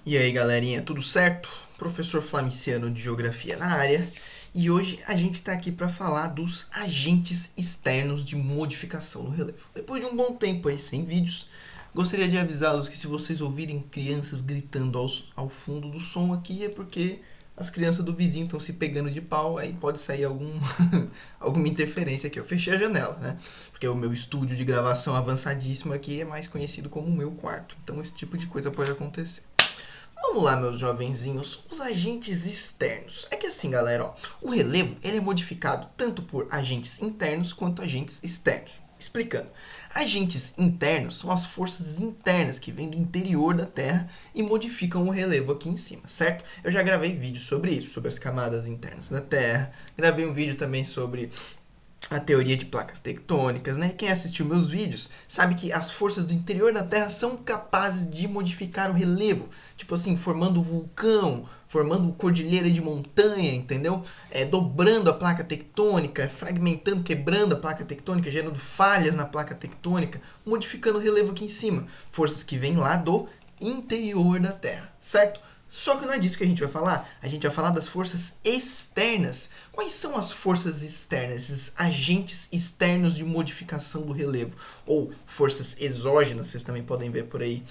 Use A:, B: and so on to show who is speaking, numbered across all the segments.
A: E aí, galerinha, tudo certo? Professor Flamiciano de Geografia na área. E hoje a gente está aqui para falar dos agentes externos de modificação do relevo. Depois de um bom tempo aí sem vídeos, gostaria de avisá-los que se vocês ouvirem crianças gritando ao fundo do som aqui é porque as crianças do vizinho estão se pegando de pau, aí pode sair alguma interferência aqui. Eu fechei a janela, né? Porque o meu estúdio de gravação avançadíssimo aqui é mais conhecido como o meu quarto. Então esse tipo de coisa pode acontecer. Vamos lá, meus jovenzinhos, os agentes externos. É que assim, galera, ó, o relevo ele é modificado tanto por agentes internos quanto agentes externos. Explicando, agentes internos são as forças internas que vêm do interior da Terra e modificam o relevo aqui em cima, certo? Eu já gravei vídeo sobre isso, sobre as camadas internas da Terra. Gravei um vídeo também sobre a teoria de placas tectônicas, né? Quem assistiu meus vídeos sabe que as forças do interior da Terra são capazes de modificar o relevo, tipo assim, formando vulcão, formando cordilheira de montanha, entendeu? Dobrando a placa tectônica, fragmentando, quebrando a placa tectônica, gerando falhas na placa tectônica, modificando o relevo aqui em cima. Forças que vêm lá do interior da Terra, certo? Só que não é disso que a gente vai falar. A gente vai falar das forças externas. Quais são as forças externas, esses agentes externos de modificação do relevo? Ou forças exógenas, vocês também podem ver por aí.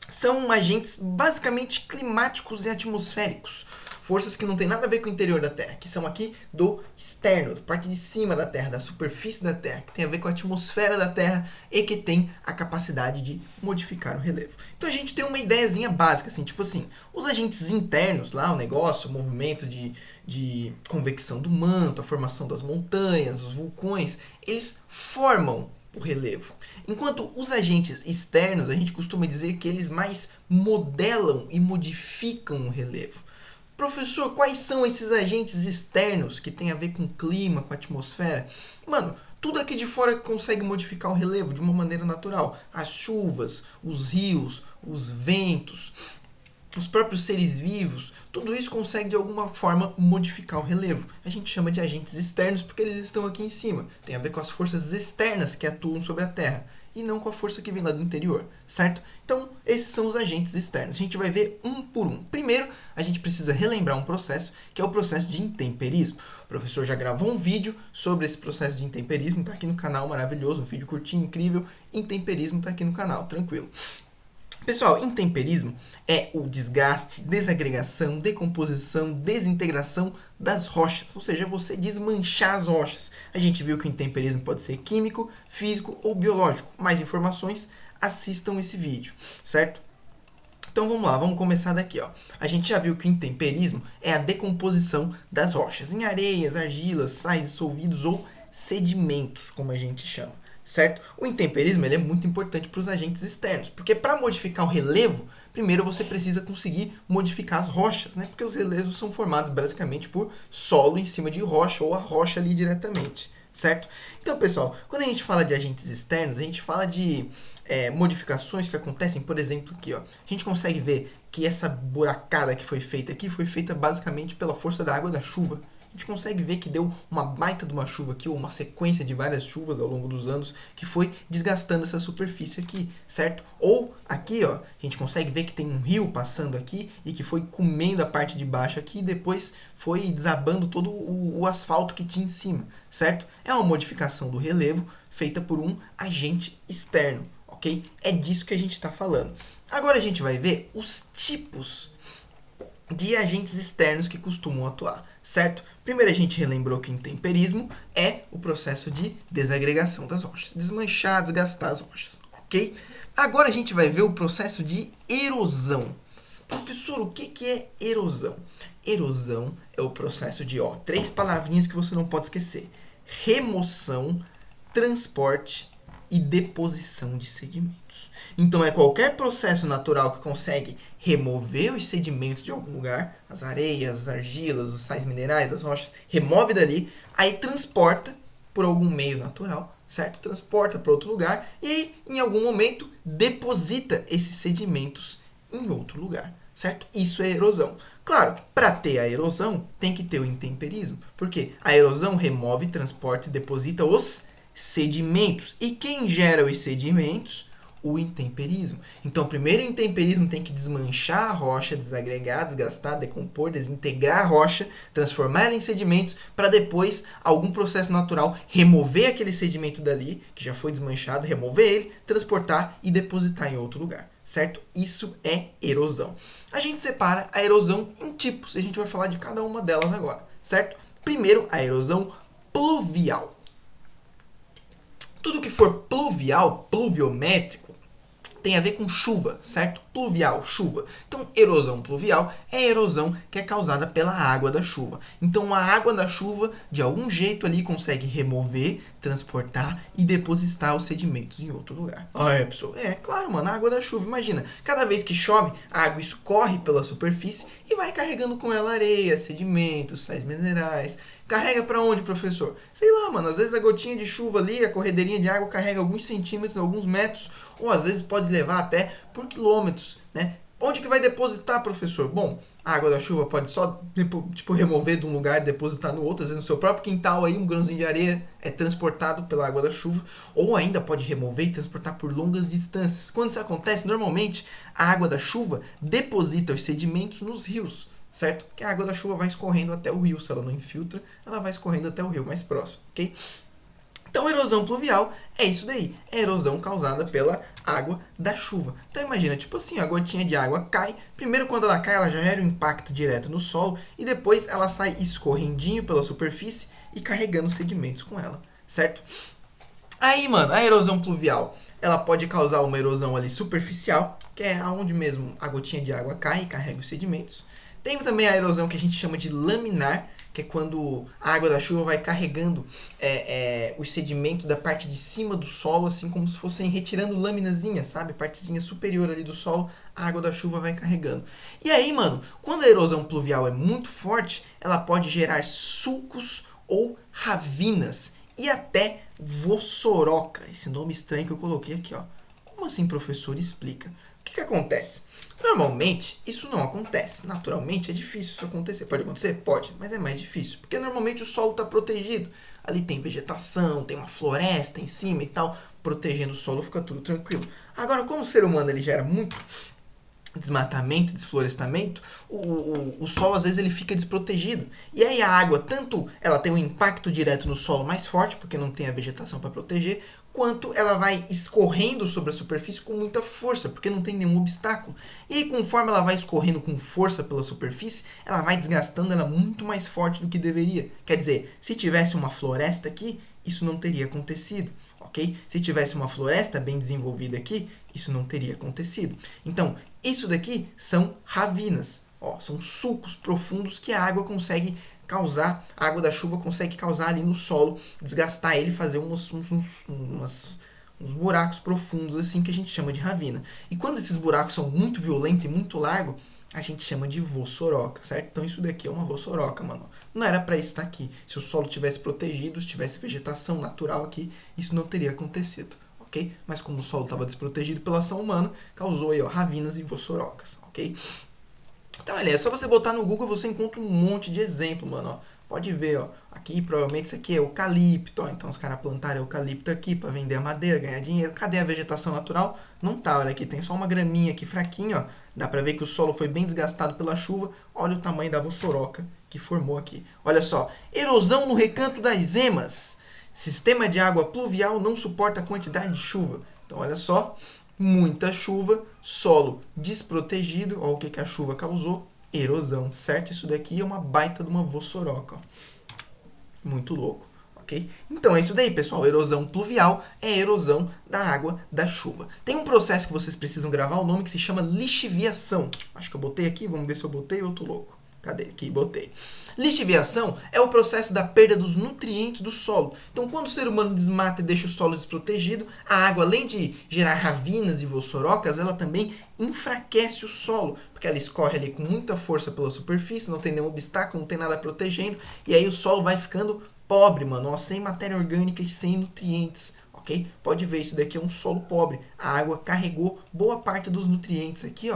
A: São agentes basicamente climáticos e atmosféricos. Forças que não tem nada a ver com o interior da Terra, que são aqui do externo, da parte de cima da Terra, da superfície da Terra, que tem a ver com a atmosfera da Terra e que tem a capacidade de modificar o relevo. Então a gente tem uma ideiazinha básica, assim, tipo assim, os agentes internos lá, o negócio, o movimento de convecção do manto, a formação das montanhas, os vulcões, eles formam o relevo. Enquanto os agentes externos, a gente costuma dizer que eles mais modelam e modificam o relevo. Professor, quais são esses agentes externos que tem a ver com o clima, com a atmosfera? Mano, tudo aqui de fora consegue modificar o relevo de uma maneira natural. As chuvas, os rios, os ventos, os próprios seres vivos, tudo isso consegue de alguma forma modificar o relevo. A gente chama de agentes externos porque eles estão aqui em cima. Tem a ver com as forças externas que atuam sobre a Terra e não com a força que vem lá do interior, certo? Então, esses são os agentes externos. A gente vai ver um por um. Primeiro, a gente precisa relembrar um processo, que é o processo de intemperismo. O professor já gravou um vídeo sobre esse processo de intemperismo, está aqui no canal, maravilhoso, um vídeo curtinho, incrível. Intemperismo está aqui no canal, tranquilo. Pessoal, intemperismo é o desgaste, desagregação, decomposição, desintegração das rochas, ou seja, você desmanchar as rochas. A gente viu que o intemperismo pode ser químico, físico ou biológico. Mais informações, assistam esse vídeo, certo? Então vamos lá, vamos começar daqui, ó. A gente já viu que o intemperismo é a decomposição das rochas em areias, argilas, sais dissolvidos ou sedimentos, como a gente chama, certo? O intemperismo ele é muito importante para os agentes externos, porque para modificar o relevo, primeiro você precisa conseguir modificar as rochas, né? Porque os relevos são formados basicamente por solo em cima de rocha ou a rocha ali diretamente, certo? Então, pessoal, quando a gente fala de agentes externos, a gente fala de modificações que acontecem, por exemplo, aqui, ó. A gente consegue ver que essa buracada que foi feita aqui foi feita basicamente pela força da água da chuva. A gente consegue ver que deu uma baita de uma chuva aqui, ou uma sequência de várias chuvas ao longo dos anos, que foi desgastando essa superfície aqui, certo? Ou aqui, ó, a gente consegue ver que tem um rio passando aqui e que foi comendo a parte de baixo aqui e depois foi desabando todo o asfalto que tinha em cima, certo? É uma modificação do relevo feita por um agente externo, ok? É disso que a gente está falando. Agora a gente vai ver os tipos de agentes externos que costumam atuar, certo? Primeiro a gente relembrou que o intemperismo é o processo de desagregação das rochas, desmanchar, desgastar as rochas, ok? Agora a gente vai ver o processo de erosão. Professor, o que é erosão? Erosão é o processo de, ó, três palavrinhas que você não pode esquecer: remoção, transporte e deposição de sedimentos. Então é qualquer processo natural que consegue remover os sedimentos de algum lugar, as areias, as argilas, os sais minerais, as rochas, remove dali, aí transporta por algum meio natural, certo? Transporta para outro lugar e aí, em algum momento, deposita esses sedimentos em outro lugar, certo? Isso é erosão. Claro, para ter a erosão, tem que ter o intemperismo, porque a erosão remove, transporta e deposita os sedimentos. E quem gera os sedimentos? O intemperismo. Então, primeiro o intemperismo tem que desmanchar a rocha, desagregar, desgastar, decompor, desintegrar a rocha, transformar ela em sedimentos, para depois, algum processo natural, remover aquele sedimento dali, que já foi desmanchado, remover ele, transportar e depositar em outro lugar. Certo? Isso é erosão. A gente separa a erosão em tipos, e a gente vai falar de cada uma delas agora. Certo? Primeiro, a erosão pluvial. Tudo que for pluvial, pluviométrico, tem a ver com chuva, certo? Pluvial, chuva. Então, erosão pluvial é a erosão que é causada pela água da chuva. Então, a água da chuva, de algum jeito ali, consegue remover, transportar e depositar os sedimentos em outro lugar. Pessoal, claro, mano, a água da chuva. Imagina, cada vez que chove, a água escorre pela superfície e vai carregando com ela areia, sedimentos, sais minerais. Carrega pra onde, professor? Sei lá, mano, às vezes a gotinha de chuva ali, a corredeirinha de água carrega alguns centímetros, alguns metros, ou às vezes pode levar até por quilômetros, né? Onde que vai depositar, professor? Bom, a água da chuva pode só, remover de um lugar e depositar no outro. Às vezes no seu próprio quintal aí, um grãozinho de areia é transportado pela água da chuva. Ou ainda pode remover e transportar por longas distâncias. Quando isso acontece, normalmente, a água da chuva deposita os sedimentos nos rios. Certo? Porque a água da chuva vai escorrendo até o rio. Se ela não infiltra, ela vai escorrendo até o rio mais próximo, ok? Então, erosão pluvial é isso daí. É erosão causada pela água da chuva. Então, imagina, a gotinha de água cai. Primeiro, quando ela cai, ela já gera um impacto direto no solo. E depois, ela sai escorrendinho pela superfície e carregando sedimentos com ela. Certo? Aí, mano, a erosão pluvial, ela pode causar uma erosão ali superficial, que é aonde mesmo a gotinha de água cai e carrega os sedimentos. Tem também a erosão que a gente chama de laminar, que é quando a água da chuva vai carregando os sedimentos da parte de cima do solo, assim como se fossem retirando laminazinhas, sabe? Partezinha superior ali do solo, a água da chuva vai carregando. E aí, mano, quando a erosão pluvial é muito forte, ela pode gerar sulcos ou ravinas e até vossoroca. Esse nome estranho que eu coloquei aqui, ó. Como assim, professor? Explica. O que acontece? Normalmente, isso não acontece. Naturalmente, é difícil isso acontecer. Pode acontecer? Pode, mas é mais difícil. Porque normalmente o solo está protegido. Ali tem vegetação, tem uma floresta em cima e tal. Protegendo o solo, fica tudo tranquilo. Agora, como o ser humano ele gera muito desmatamento, desflorestamento, o solo às vezes ele fica desprotegido. E aí a água, tanto ela tem um impacto direto no solo mais forte, porque não tem a vegetação para proteger, quanto ela vai escorrendo sobre a superfície com muita força, porque não tem nenhum obstáculo. E aí, conforme ela vai escorrendo com força pela superfície, ela vai desgastando ela muito mais forte do que deveria. Quer dizer, se tivesse uma floresta aqui, isso não teria acontecido, ok? Se tivesse uma floresta bem desenvolvida aqui, isso não teria acontecido. Então, isso daqui são ravinas, são sulcos profundos que a água consegue causar, a água da chuva consegue causar ali no solo, desgastar ele, fazer uns buracos profundos assim que a gente chama de ravina. E quando esses buracos são muito violentos e muito largos, a gente chama de vossoroca, certo? Então isso daqui é uma vossoroca, mano. Não era para isso estar aqui. Se o solo tivesse protegido, se tivesse vegetação natural aqui, isso não teria acontecido, ok? Mas como o solo estava desprotegido pela ação humana, causou aí, ravinas e vossorocas, ok? Então, é só você botar no Google, você encontra um monte de exemplo, mano, Pode ver, aqui provavelmente isso aqui é eucalipto, então os caras plantaram eucalipto aqui para vender a madeira, ganhar dinheiro. Cadê a vegetação natural? Não tá, olha aqui, tem só uma graminha aqui fraquinha, Dá para ver que o solo foi bem desgastado pela chuva. Olha o tamanho da vossoroca que formou aqui. Olha só, erosão no recanto das emas. Sistema de água pluvial não suporta a quantidade de chuva. Então, olha só, muita chuva, solo desprotegido. Olha o que a chuva causou. Erosão, certo? Isso daqui é uma baita de uma vossoroca. Muito louco, ok? Então é isso daí, pessoal. Erosão pluvial é a erosão da água da chuva. Tem um processo que vocês precisam gravar o nome que se chama lixiviação. Acho que eu botei aqui, vamos ver se eu botei ou eu tô louco. Cadê? Aqui, botei. Lixiviação é o processo da perda dos nutrientes do solo. Então, quando o ser humano desmata e deixa o solo desprotegido, a água, além de gerar ravinas e vossorocas, ela também enfraquece o solo, porque ela escorre ali com muita força pela superfície, não tem nenhum obstáculo, não tem nada protegendo, e aí o solo vai ficando pobre, mano, sem matéria orgânica e sem nutrientes, ok? Pode ver, isso daqui é um solo pobre. A água carregou boa parte dos nutrientes aqui,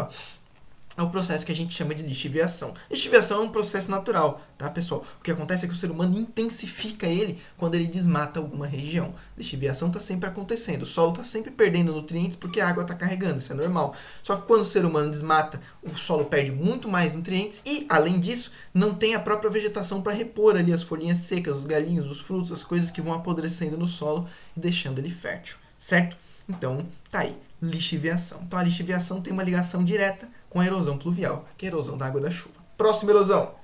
A: é o processo que a gente chama de lixiviação. Lixiviação é um processo natural, tá, pessoal? O que acontece é que o ser humano intensifica ele quando ele desmata alguma região. Lixiviação está sempre acontecendo. O solo está sempre perdendo nutrientes porque a água está carregando, isso é normal. Só que quando o ser humano desmata, o solo perde muito mais nutrientes e, além disso, não tem a própria vegetação para repor ali as folhinhas secas, os galinhos, os frutos, as coisas que vão apodrecendo no solo e deixando ele fértil, certo? Então, tá aí, lixiviação. Então, a lixiviação tem uma ligação direta com a erosão pluvial, que é a erosão da água da chuva. Próxima erosão.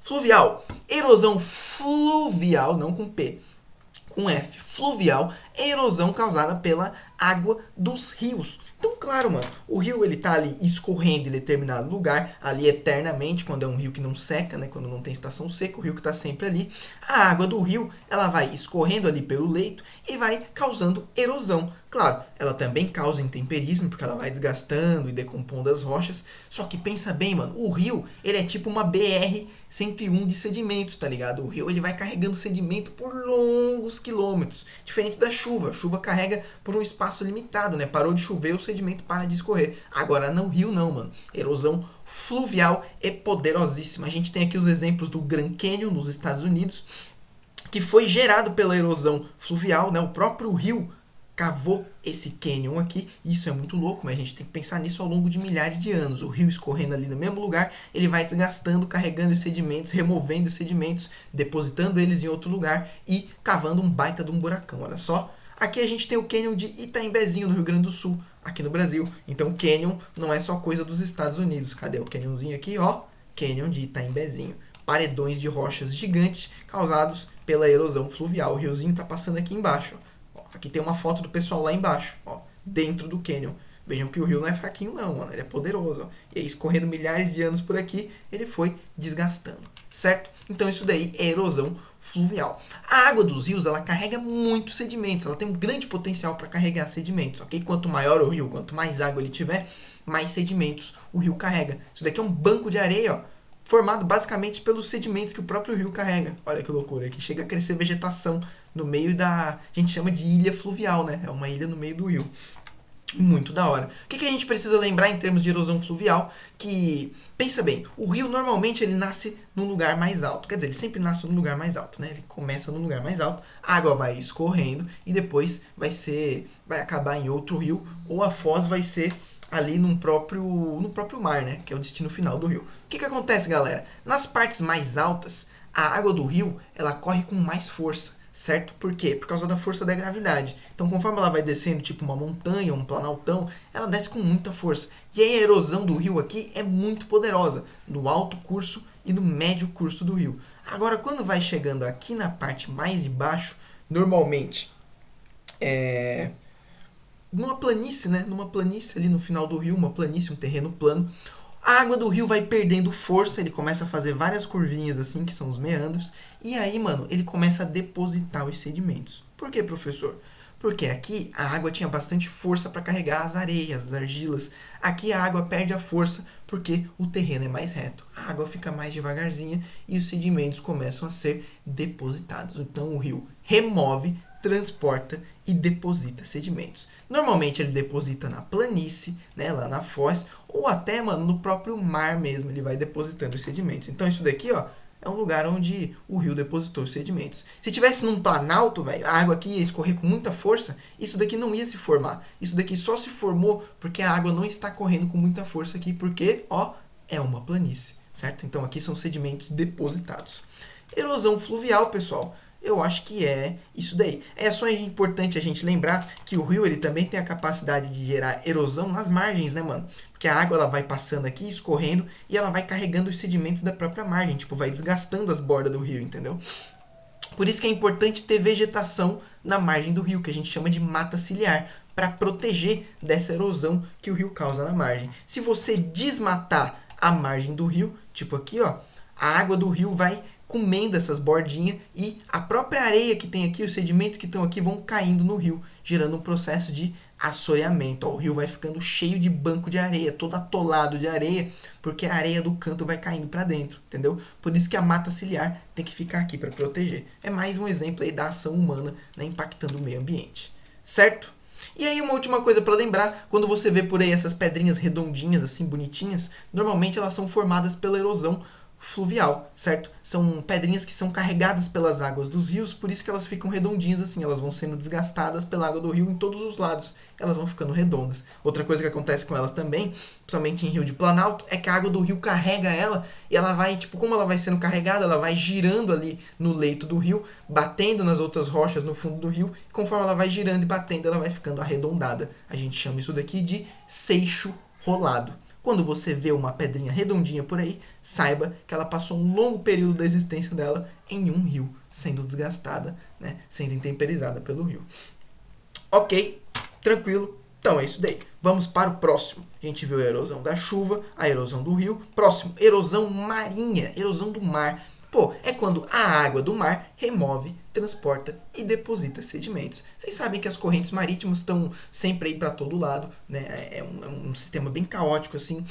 A: Fluvial. Erosão fluvial, não com P, com F. Fluvial é erosão causada pela água dos rios. Então, claro, mano, o rio ele tá ali escorrendo em determinado lugar, ali eternamente, quando é um rio que não seca, né, quando não tem estação seca, o rio que tá sempre ali. A água do rio, ela vai escorrendo ali pelo leito e vai causando erosão. Claro, ela também causa intemperismo, porque ela vai desgastando e decompondo as rochas. Só que pensa bem, mano, o rio, ele é tipo uma BR-101 de sedimentos, tá ligado? O rio, ele vai carregando sedimento por longos quilômetros. Diferente da chuva. A chuva carrega por um espaço limitado, né? Parou de chover, o sedimento para de escorrer. Agora, no rio não, mano. Erosão fluvial é poderosíssima. A gente tem aqui os exemplos do Grand Canyon, nos Estados Unidos, que foi gerado pela erosão fluvial, né? O próprio rio cavou esse canyon aqui, isso é muito louco, mas a gente tem que pensar nisso ao longo de milhares de anos. O rio escorrendo ali no mesmo lugar, ele vai desgastando, carregando os sedimentos, removendo os sedimentos, depositando eles em outro lugar e cavando um baita de um buracão, olha só. Aqui a gente tem o canyon de Itaimbezinho, no Rio Grande do Sul, aqui no Brasil. Então o canyon não é só coisa dos Estados Unidos. Cadê o canyonzinho aqui, ó? Canyon de Itaimbezinho. Paredões de rochas gigantes causados pela erosão fluvial. O riozinho tá passando aqui embaixo, ó. Aqui tem uma foto do pessoal lá embaixo, ó, dentro do canyon. Vejam que o rio não é fraquinho não, mano, ele é poderoso. Ó. E aí, escorrendo milhares de anos por aqui, ele foi desgastando, certo? Então isso daí é erosão fluvial. A água dos rios, ela carrega muitos sedimentos, ela tem um grande potencial para carregar sedimentos, ok? Quanto maior o rio, quanto mais água ele tiver, mais sedimentos o rio carrega. Isso daqui é um banco de areia, ó, formado basicamente pelos sedimentos que o próprio rio carrega. Olha que loucura, aqui chega a crescer vegetação no meio da... A gente chama de ilha fluvial, né? É uma ilha no meio do rio. Muito da hora. O que a gente precisa lembrar em termos de erosão fluvial? Que, pensa bem, o rio normalmente ele nasce num lugar mais alto. Quer dizer, ele sempre nasce num lugar mais alto, né? Ele começa num lugar mais alto, a água vai escorrendo e depois vai acabar em outro rio, ou a foz vai ser ali no próprio mar, né? Que é o destino final do rio. O que acontece, galera? Nas partes mais altas, a água do rio, ela corre com mais força, certo? Por quê? Por causa da força da gravidade. Então, conforme ela vai descendo, tipo uma montanha, um planaltão, ela desce com muita força. E aí a erosão do rio aqui é muito poderosa, no alto curso e no médio curso do rio. Agora, quando vai chegando aqui na parte mais de baixo, normalmente numa planície, né? Numa planície ali no final do rio, uma planície, um terreno plano. A água do rio vai perdendo força, ele começa a fazer várias curvinhas assim, que são os meandros. E aí, mano, ele começa a depositar os sedimentos. Por quê, professor? Porque aqui a água tinha bastante força para carregar as areias, as argilas. Aqui a água perde a força porque o terreno é mais reto. A água fica mais devagarzinha e os sedimentos começam a ser depositados. Então o rio remove, transporta e deposita sedimentos. Normalmente ele deposita na planície, né, lá na foz, ou até, mano, no próprio mar mesmo, ele vai depositando os sedimentos. Então isso daqui, ó, é um lugar onde o rio depositou os sedimentos. Se tivesse num planalto, velho, a água aqui ia escorrer com muita força, isso daqui não ia se formar. Isso daqui só se formou porque a água não está correndo com muita força aqui, porque, ó, é uma planície, certo? Então aqui são sedimentos depositados. Erosão fluvial, pessoal, eu acho que é isso daí. É só importante a gente lembrar que o rio ele também tem a capacidade de gerar erosão nas margens, né, mano? Porque a água ela vai passando aqui, escorrendo, e ela vai carregando os sedimentos da própria margem. Tipo, vai desgastando as bordas do rio, entendeu? Por isso que é importante ter vegetação na margem do rio, que a gente chama de mata ciliar, para proteger dessa erosão que o rio causa na margem. Se você desmatar a margem do rio, tipo aqui, ó, a água do rio vai comendo essas bordinhas e a própria areia que tem aqui, os sedimentos que estão aqui vão caindo no rio, gerando um processo de assoreamento. Ó, o rio vai ficando cheio de banco de areia, todo atolado de areia, porque a areia do canto vai caindo para dentro, entendeu? Por isso que a mata ciliar tem que ficar aqui para proteger. É mais um exemplo aí da ação humana, né, impactando o meio ambiente, certo? E aí uma última coisa para lembrar, quando você vê por aí essas pedrinhas redondinhas, assim, bonitinhas, normalmente elas são formadas pela erosão fluvial, certo? São pedrinhas que são carregadas pelas águas dos rios, por isso que elas ficam redondinhas assim, elas vão sendo desgastadas pela água do rio em todos os lados, elas vão ficando redondas. Outra coisa que acontece com elas também, principalmente em rio de planalto, é que a água do rio carrega ela e ela vai, tipo, como ela vai sendo carregada, ela vai girando ali no leito do rio, batendo nas outras rochas no fundo do rio, e conforme ela vai girando e batendo, ela vai ficando arredondada. A gente chama isso daqui de seixo rolado. Quando você vê uma pedrinha redondinha por aí, saiba que ela passou um longo período da existência dela em um rio, sendo desgastada, né, sendo intemperizada pelo rio. Ok, tranquilo. Então é isso daí. Vamos para o próximo. A gente viu a erosão da chuva, a erosão do rio. Próximo, erosão marinha, erosão do mar. Pô, é quando a água do mar remove, transporta e deposita sedimentos. Vocês sabem que as correntes marítimas estão sempre aí para todo lado, né? É um sistema bem caótico assim.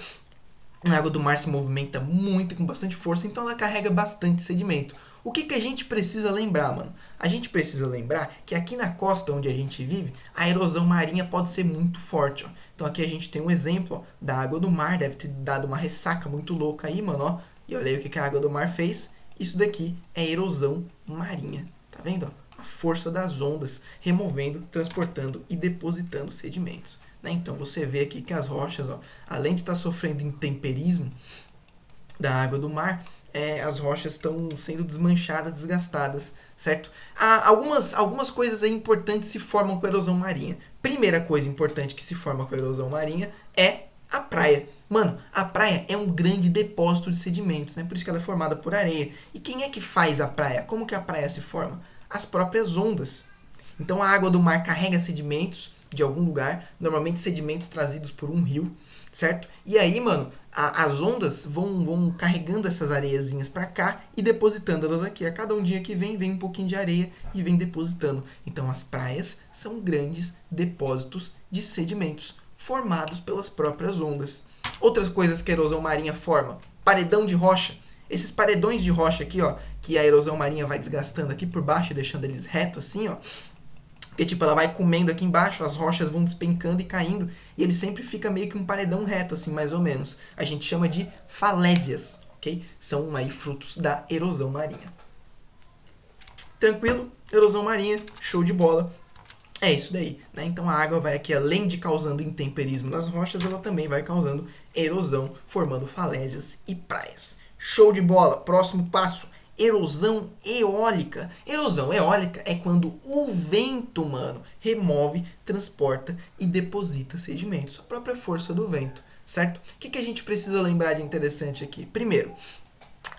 A: A água do mar se movimenta muito, com bastante força, então ela carrega bastante sedimento. O que a gente precisa lembrar, mano? A gente precisa lembrar que aqui na costa onde a gente vive, a erosão marinha pode ser muito forte. Ó. Então aqui a gente tem um exemplo ó, da água do mar, deve ter dado uma ressaca muito louca aí, mano. Ó. E olha aí o que a água do mar fez. Isso daqui é erosão marinha. Tá vendo? Ó? A força das ondas removendo, transportando e depositando sedimentos. Né? Então você vê aqui que as rochas, ó, além de estar sofrendo intemperismo da água do mar, as rochas estão sendo desmanchadas, desgastadas, certo? Algumas coisas aí importantes se formam com a erosão marinha. Primeira coisa importante que se forma com a erosão marinha é a praia. Mano, a praia é um grande depósito de sedimentos, né? Por isso que ela é formada por areia. E quem é que faz a praia? Como que a praia se forma? As próprias ondas. Então a água do mar carrega sedimentos de algum lugar, normalmente sedimentos trazidos por um rio, certo? E aí, mano, as ondas vão carregando essas areiazinhas para cá e depositando elas aqui. A cada um dia que vem um pouquinho de areia e vem depositando. Então as praias são grandes depósitos de sedimentos formados pelas próprias ondas. Outras coisas que a erosão marinha forma, paredão de rocha. Esses paredões de rocha aqui, ó, que a erosão marinha vai desgastando aqui por baixo, deixando eles retos assim, ó. Porque, tipo, ela vai comendo aqui embaixo, as rochas vão despencando e caindo, e ele sempre fica meio que um paredão reto, assim, mais ou menos. A gente chama de falésias, ok? São aí frutos da erosão marinha. Tranquilo? Erosão marinha, show de bola. É isso daí, né? Então a água vai aqui, além de causando intemperismo nas rochas, ela também vai causando erosão, formando falésias e praias. Show de bola! Próximo passo, erosão eólica. Erosão eólica é quando o vento, mano, remove, transporta e deposita sedimentos. A própria força do vento, certo? O que a gente precisa lembrar de interessante aqui? Primeiro,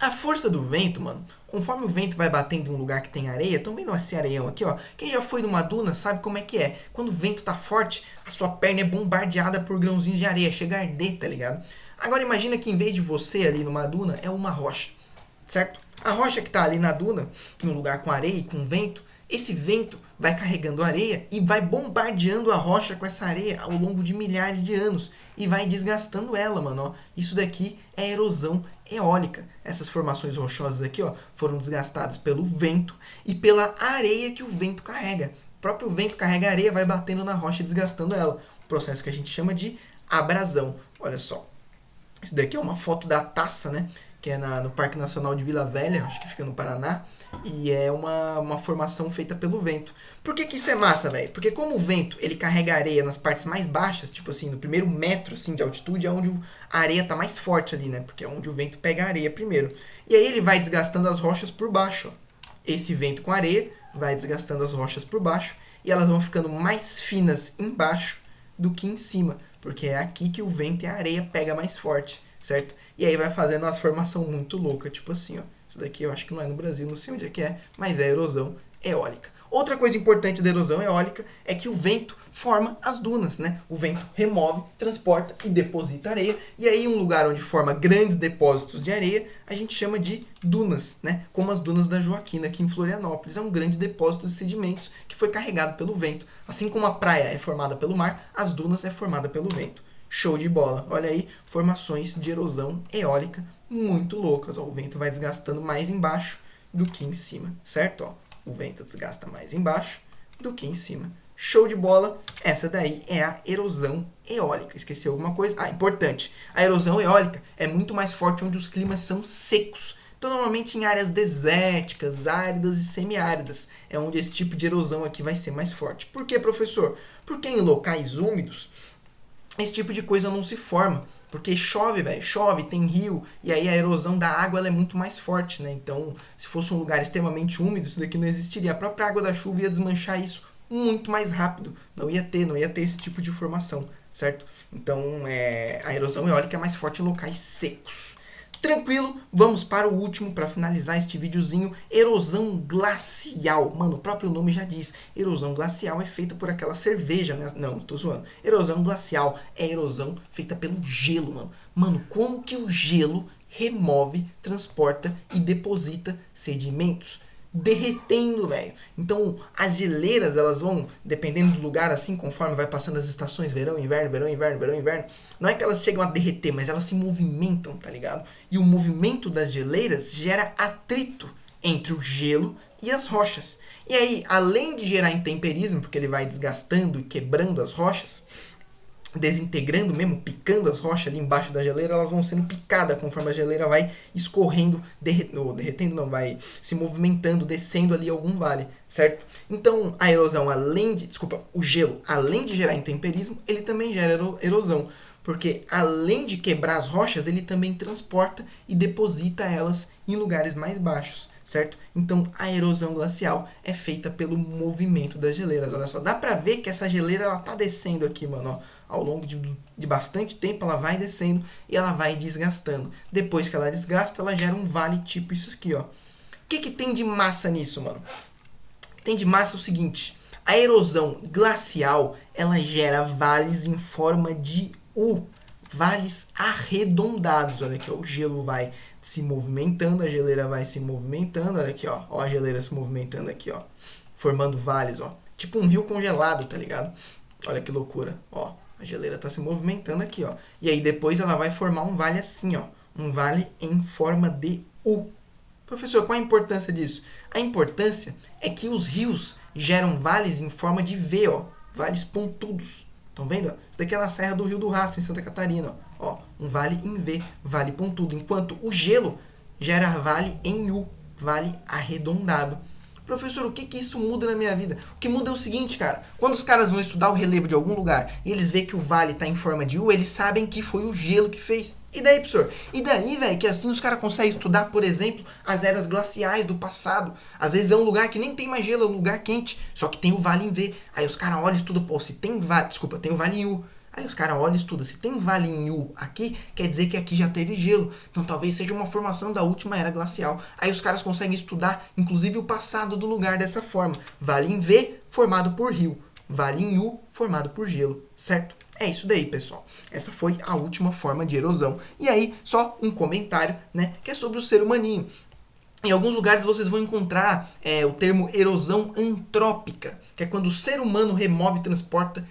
A: a força do vento, mano, conforme o vento vai batendo em um lugar que tem areia, estão vendo esse areião aqui, ó? Quem já foi numa duna sabe como é que é. Quando o vento tá forte, a sua perna é bombardeada por grãozinhos de areia, chega a arder, tá ligado? Agora imagina que em vez de você ali numa duna, é uma rocha, certo? A rocha que tá ali na duna, num lugar com areia e com vento, esse vento vai carregando areia e vai bombardeando a rocha com essa areia ao longo de milhares de anos e vai desgastando ela, mano. Ó. Isso daqui é erosão eólica. Essas formações rochosas aqui, ó, foram desgastadas pelo vento e pela areia que o vento carrega. O próprio vento carrega a areia, vai batendo na rocha e desgastando ela. Um processo que a gente chama de abrasão. Olha só. Isso daqui é uma foto da taça, né? Que é no Parque Nacional de Vila Velha, acho que fica no Paraná, e é uma formação feita pelo vento. Por que isso é massa, velho? Porque como o vento, ele carrega a areia nas partes mais baixas, tipo assim, no primeiro metro assim, de altitude, é onde a areia tá mais forte ali, né? Porque é onde o vento pega a areia primeiro. E aí ele vai desgastando as rochas por baixo, ó. Esse vento com areia vai desgastando as rochas por baixo, e elas vão ficando mais finas embaixo do que em cima, porque é aqui que o vento e a areia pega mais forte, certo? E aí vai fazendo umas formação muito louca, tipo assim, ó. Isso daqui eu acho que não é no Brasil, não sei onde é que é, mas é erosão eólica. Outra coisa importante da erosão eólica é que o vento forma as dunas, né? O vento remove, transporta e deposita areia. E aí um lugar onde forma grandes depósitos de areia, a gente chama de dunas, né? Como as dunas da Joaquina aqui em Florianópolis. É um grande depósito de sedimentos que foi carregado pelo vento. Assim como a praia é formada pelo mar, as dunas é formada pelo vento. Show de bola. Olha aí, formações de erosão eólica muito loucas. Ó, o vento vai desgastando mais embaixo do que em cima, certo? Ó, o vento desgasta mais embaixo do que em cima. Show de bola. Essa daí é a erosão eólica. Esqueci alguma coisa? Ah, importante. A erosão eólica é muito mais forte onde os climas são secos. Então, normalmente em áreas desérticas, áridas e semiáridas, é onde esse tipo de erosão aqui vai ser mais forte. Por quê, professor? Porque em locais úmidos, esse tipo de coisa não se forma. Porque chove, velho, chove, tem rio, e aí a erosão da água ela é muito mais forte, né? Então, se fosse um lugar extremamente úmido, isso daqui não existiria. A própria água da chuva ia desmanchar isso muito mais rápido. Não ia ter esse tipo de formação, certo? Então, a erosão eólica é mais forte em locais secos. Tranquilo, vamos para o último para finalizar este videozinho, erosão glacial. Mano, o próprio nome já diz, erosão glacial é feita por aquela cerveja, né? Não, tô zoando. Erosão glacial é erosão feita pelo gelo, mano. Mano, como que o gelo remove, transporta e deposita sedimentos? Derretendo, velho. Então, as geleiras, elas vão, dependendo do lugar, assim, conforme vai passando as estações, verão, inverno, verão, inverno, verão, inverno, não é que elas chegam a derreter, mas elas se movimentam, tá ligado? E o movimento das geleiras gera atrito entre o gelo e as rochas. E aí, além de gerar intemperismo, porque ele vai desgastando e quebrando as rochas, desintegrando mesmo, picando as rochas ali embaixo da geleira, elas vão sendo picadas conforme a geleira vai escorrendo, derretendo não, vai se movimentando, descendo ali algum vale, certo? Então, a erosão, o gelo, além de gerar intemperismo, ele também gera erosão, porque além de quebrar as rochas, ele também transporta e deposita elas em lugares mais baixos, certo? Então, a erosão glacial é feita pelo movimento das geleiras. Olha só, dá pra ver que essa geleira, ela tá descendo aqui, mano, ó. Ao longo de bastante tempo, ela vai descendo e ela vai desgastando. Depois que ela desgasta, ela gera um vale tipo isso aqui, ó. O que tem de massa nisso, mano? O que tem de massa é o seguinte. A erosão glacial, ela gera vales em forma de U. Vales arredondados. Olha aqui, ó, o gelo vai se movimentando, a geleira vai se movimentando. Olha aqui, ó a geleira se movimentando aqui, ó. Formando vales, ó. Tipo um rio congelado, tá ligado? Olha que loucura, ó. A geleira está se movimentando aqui, ó. E aí depois ela vai formar um vale assim, ó. Um vale em forma de U. Professor, qual a importância disso? A importância é que os rios geram vales em forma de V, ó. Vales pontudos. Estão vendo? Isso daqui é na Serra do Rio do Rastro, em Santa Catarina, ó. Um vale em V, vale pontudo. Enquanto o gelo gera vale em U, vale arredondado. Professor, o que isso muda na minha vida? O que muda é o seguinte, cara. Quando os caras vão estudar o relevo de algum lugar e eles veem que o vale está em forma de U, eles sabem que foi o gelo que fez. E daí, professor? E daí, velho, que assim os caras conseguem estudar, por exemplo, as eras glaciais do passado. Às vezes é um lugar que nem tem mais gelo, é um lugar quente, só que tem o vale em V. Aí os caras olham e estudam, pô, se tem vale, desculpa, tem o vale em U. Aí os caras olham e estudam. Se tem vale em U aqui, quer dizer que aqui já teve gelo. Então talvez seja uma formação da última era glacial. Aí os caras conseguem estudar, inclusive, o passado do lugar dessa forma. Vale em V, formado por rio. Vale em U, formado por gelo. Certo? É isso daí, pessoal. Essa foi a última forma de erosão. E aí, só um comentário, né? Que é sobre o ser humaninho. Em alguns lugares vocês vão encontrar o termo erosão antrópica, que é quando o ser humano remove, transporta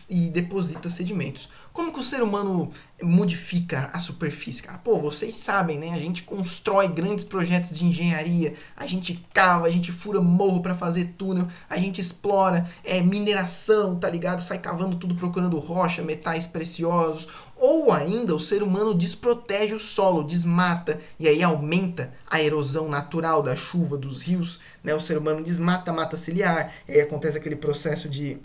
A: e deposita sedimentos. Como que o ser humano modifica a superfície, cara? Pô, vocês sabem, né? A gente constrói grandes projetos de engenharia, a gente cava, a gente fura morro para fazer túnel, a gente explora mineração, tá ligado? Sai cavando tudo procurando rocha, metais preciosos. Ou ainda o ser humano desprotege o solo, desmata e aí aumenta a erosão natural da chuva, dos rios, né? O ser humano desmata a mata ciliar, e aí acontece aquele processo de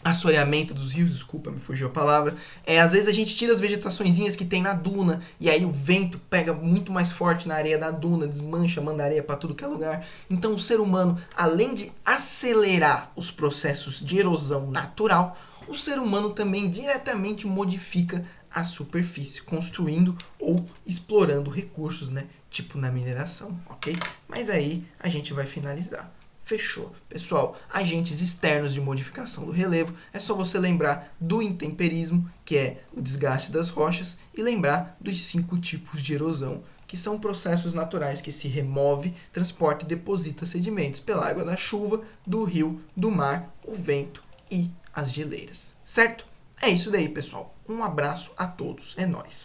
A: assoreamento dos rios, desculpa, me fugiu a palavra. Às vezes a gente tira as vegetaçõezinhas que tem na duna, e aí o vento pega muito mais forte na areia da duna, desmancha, manda areia para tudo que é lugar. Então o ser humano, além de acelerar os processos de erosão natural, o ser humano também diretamente modifica a superfície, construindo ou explorando recursos, né? Tipo na mineração, ok? Mas aí a gente vai finalizar. Fechou. Pessoal, agentes externos de modificação do relevo, é só você lembrar do intemperismo, que é o desgaste das rochas, e lembrar dos 5 tipos de erosão, que são processos naturais que se remove, transporta e deposita sedimentos pela água da chuva, do rio, do mar, o vento e as geleiras. Certo? É isso daí, pessoal. Um abraço a todos. É nóis.